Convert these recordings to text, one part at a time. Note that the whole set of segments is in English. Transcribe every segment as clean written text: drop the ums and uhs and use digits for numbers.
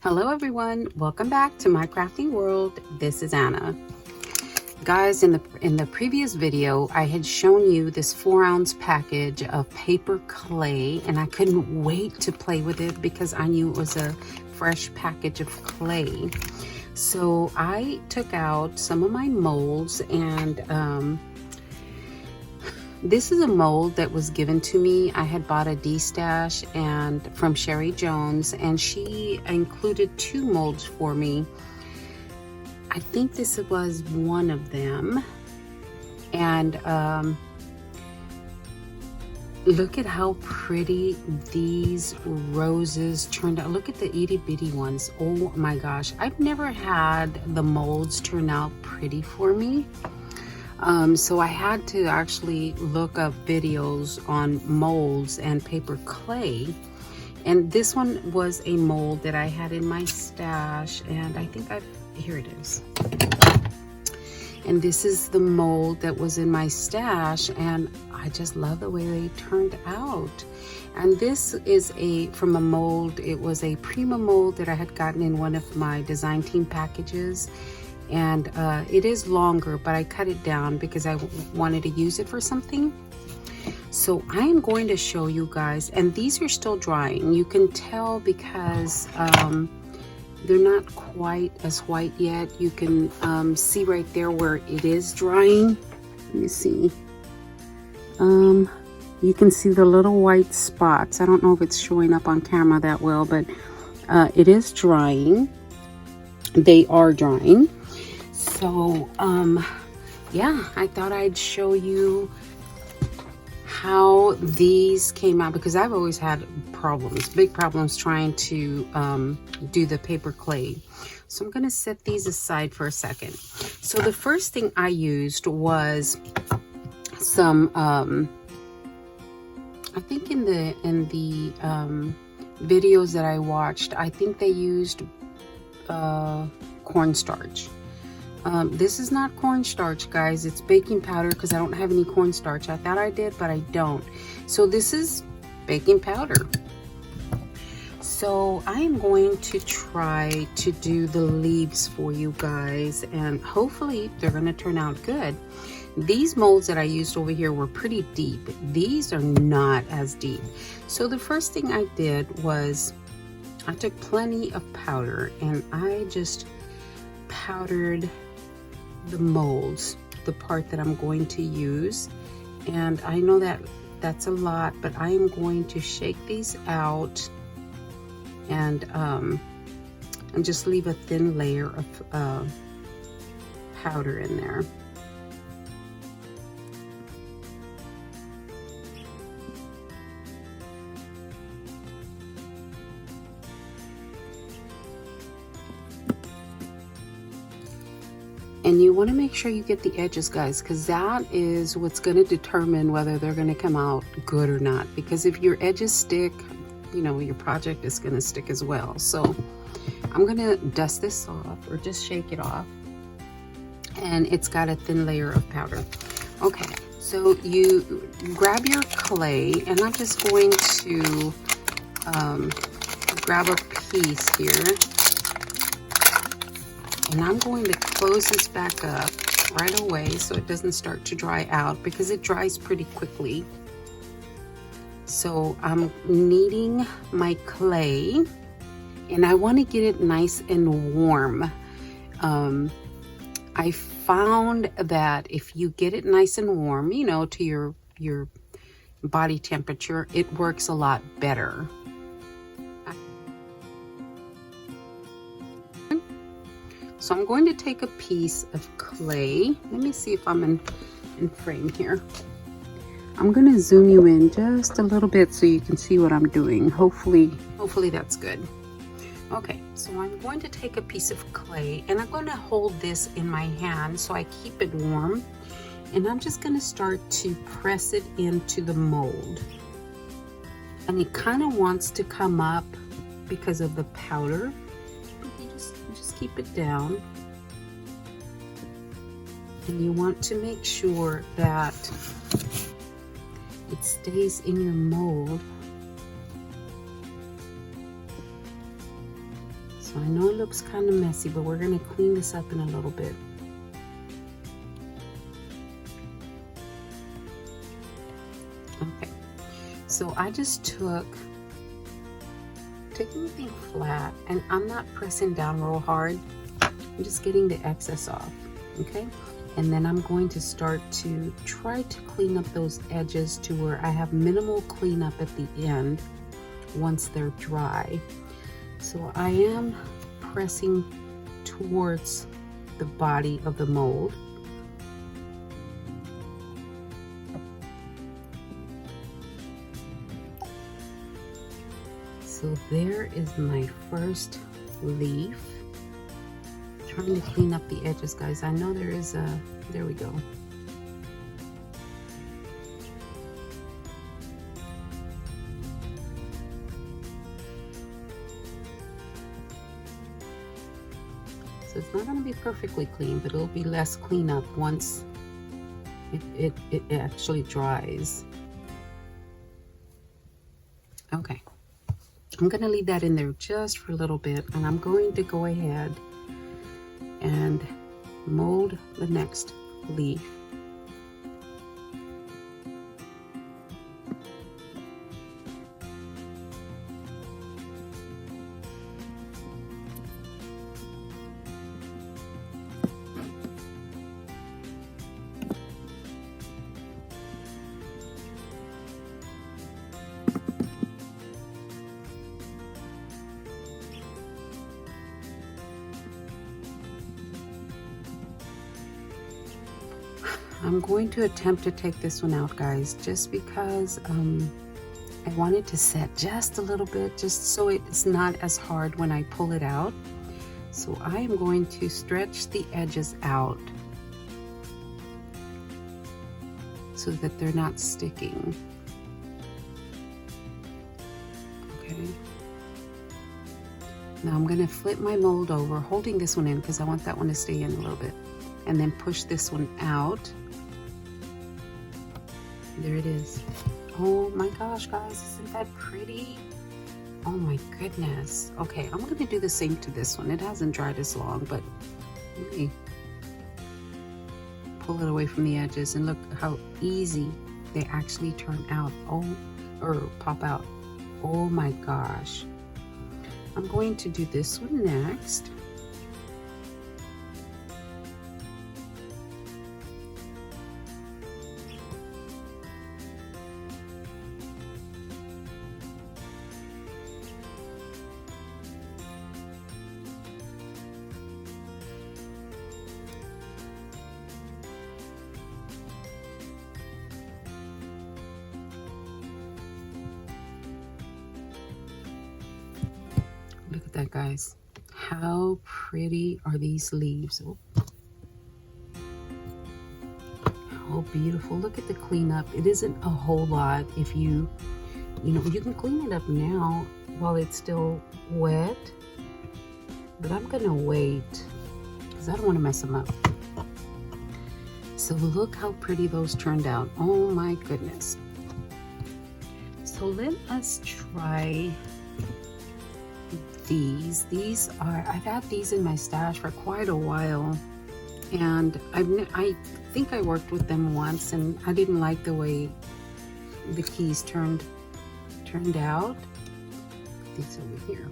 Hello everyone, welcome back to my crafting world. This is Anna. Guys, in the previous video I had shown you this 4-ounce package of paper clay, and I couldn't wait to play with it because I knew it was a fresh package of clay. So I took out some of my molds, and this is a mold that was given to me. I had bought a D-stash and from Sherry Jones, and she included 2 molds for me. I think this was one of them. And look at how pretty these roses turned out. Look at the itty bitty ones. Oh my gosh, I've never had the molds turn out pretty for me. So I had to actually look up videos on molds and paper clay, and this one was a mold that I had in my stash, and I think here it is. And this is the mold that was in my stash, and I just love the way they turned out. And this is from a mold. It was a Prima mold that I had gotten in one of my design team packages. And it is longer, but I cut it down because I wanted to use it for something. So I am going to show you guys, and these are still drying. You can tell because they're not quite as white yet. You can see right there where it is drying. Let me see. You can see the little white spots. I don't know if it's showing up on camera that well, but it is drying. They are drying. So yeah, I thought I'd show you how these came out, because I've always had problems, big problems trying to do the paper clay. So I'm going to set these aside for a second. So the first thing I used was some I think in the videos that I watched, I think they used cornstarch. This is not cornstarch, guys. It's baking powder, because I don't have any cornstarch. I thought I did, but I don't. So this is baking powder. So I am going to try to do the leaves for you guys, and hopefully they're going to turn out good. These molds that I used over here were pretty deep. These are not as deep. So the first thing I did was I took plenty of powder, and I just powdered the molds, the part that I'm going to use. And I know that that's a lot, but I am going to shake these out and just leave a thin layer of powder in there. And you want to make sure you get the edges, guys, because that is what's going to determine whether they're going to come out good or not. Because if your edges stick, you know, your project is going to stick as well. So I'm going to dust this off, or just shake it off. And it's got a thin layer of powder. Okay, so you grab your clay, and I'm just going to grab a piece here. And I'm going to close this back up right away so it doesn't start to dry out, because it dries pretty quickly. So I'm kneading my clay, and I want to get it nice and warm. I found that if you get it nice and warm, you know, to your body temperature, it works a lot better. So I'm going to take a piece of clay. Let me see if I'm in frame here. I'm going to zoom you in just a little bit so you can see what I'm doing. Hopefully that's good. Okay, so I'm going to take a piece of clay, and I'm going to hold this in my hand so I keep it warm. And I'm just going to start to press it into the mold. And it kind of wants to come up because of the powder. Just keep it down, and you want to make sure that it stays in your mold. So So I know it looks kind of messy, but we're going to clean this up in a little bit. Okay, so I just took anything flat, and I'm not pressing down real hard. I'm just getting the excess off, okay? And then I'm going to start to try to clean up those edges to where I have minimal cleanup at the end once they're dry. So I am pressing towards the body of the mold. So there is my first leaf. Trying to clean up the edges, guys. I know there is a, there we go. So it's not going to be perfectly clean, but it'll be less cleanup once it actually dries. Okay. I'm going to leave that in there just for a little bit, and I'm going to go ahead and mold the next leaf. I'm going to attempt to take this one out, guys, just because I want it to set just a little bit, just so it's not as hard when I pull it out. So I am going to stretch the edges out so that they're not sticking. Okay. Now I'm going to flip my mold over, holding this one in because I want that one to stay in a little bit, and then push this one out. There it is. Oh my gosh, guys, isn't that pretty? Oh my goodness. Okay, I'm going to do the same to this one. It hasn't dried as long, but let me pull it away from the edges, and look how easy they actually turn out. Oh, or pop out. Oh my gosh. I'm going to do this one next. Look at that, guys. How pretty are these leaves? Oh. How beautiful. Look at the cleanup. It isn't a whole lot. If you know, you can clean it up now while it's still wet, but I'm gonna wait because I don't want to mess them up. So look how pretty those turned out. Oh my goodness. So let us try these. These are, I've had these in my stash for quite a while, and I think I worked with them once, and I didn't like the way the keys turned out. These over here.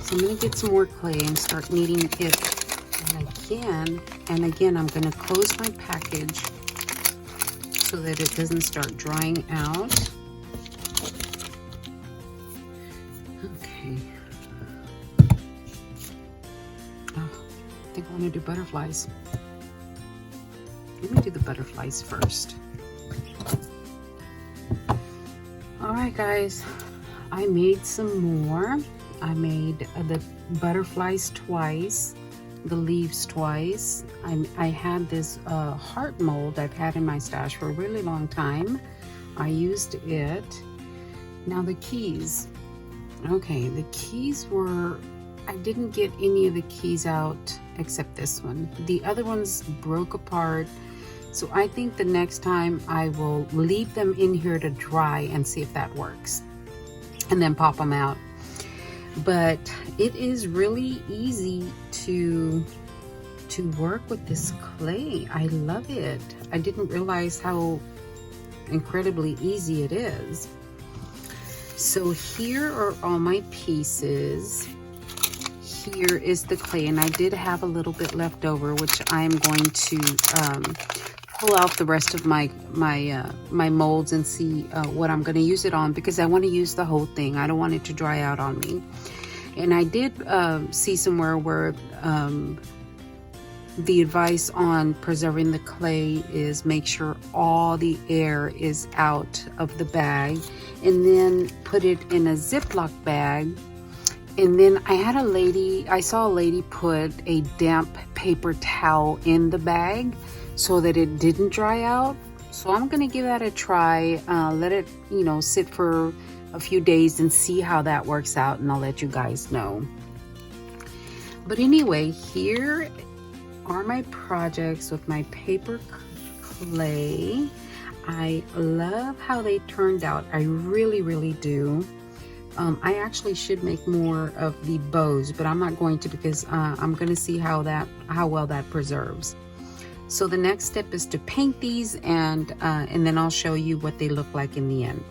So I'm gonna get some more clay and start kneading it again. And again, I'm gonna close my package so that it doesn't start drying out. Okay. I think I want to do butterflies. Let me do the butterflies first. Alright guys, I made some more. I made the butterflies twice, the leaves twice. I had this heart mold I've had in my stash for a really long time. I used it. Now the keys. Okay, the keys were, I didn't get any of the keys out except this one. The other ones broke apart. So I think the next time I will leave them in here to dry and see if that works, and then pop them out. but it is really easy to work with this clay. I love it. I didn't realize how incredibly easy it is. So here are all my pieces. Here is the clay, and I did have a little bit left over, which I am going to pull out the rest of my molds and see what I'm going to use it on, because I want to use the whole thing. I don't want it to dry out on me. And I did see somewhere where the advice on preserving the clay is make sure all the air is out of the bag, and then put it in a Ziploc bag. And then I saw a lady put a damp paper towel in the bag so that it didn't dry out. So I'm gonna give that a try, let it, sit for a few days and see how that works out, and I'll let you guys know. But anyway, here are my projects with my paper clay. I love how they turned out. I really do. I actually should make more of the bows, but I'm not going to, because I'm going to see how well that preserves. So the next step is to paint these, and then I'll show you what they look like in the end.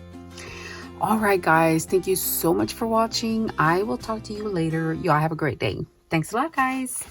All right, guys, thank you so much for watching. I will talk to you later. Y'all have a great day. Thanks a lot, guys.